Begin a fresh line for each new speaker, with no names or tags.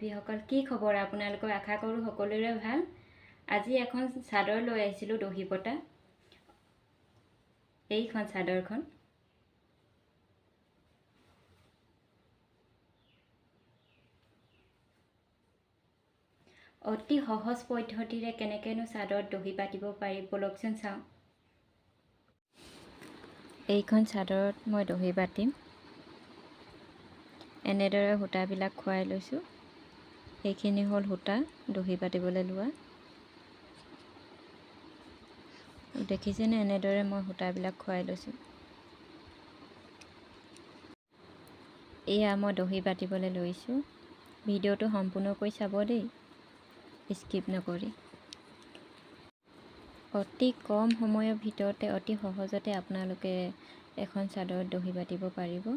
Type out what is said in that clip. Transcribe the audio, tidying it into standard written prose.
বান্ধৱীসকল, কি খবৰ আপোনালোকৰ? আশা কৰোঁ সকলোৰে ভাল। আজি এখন চাদৰ লৈ আহিছিলোঁ দহি বটা। এইখন চাদৰখন অতি সহজ পদ্ধতিৰে কেনেকৈনো চাদৰত দহি বাটিব পাৰি বলকচোন চাওঁ। এইখন চাদৰত মই দহি বাটিম। এনেদৰে সূতাবিলাক খুৱাই লৈছোঁ। এইখিনি হ'ল সূতা দহি বাটিবলৈ লোৱা। দেখিছেনে? এনেদৰে মই সূতাবিলাক খুৱাই লৈছোঁ। এয়া মই দহি বাটিবলৈ লৈছোঁ। ভিডিঅ'টো সম্পূৰ্ণকৈ চাব দেই, স্কিপ নকৰি। অতি কম সময়ৰ ভিতৰতে অতি সহজতে আপোনালোকে এখন চাদৰত দহি বাটিব পাৰিব।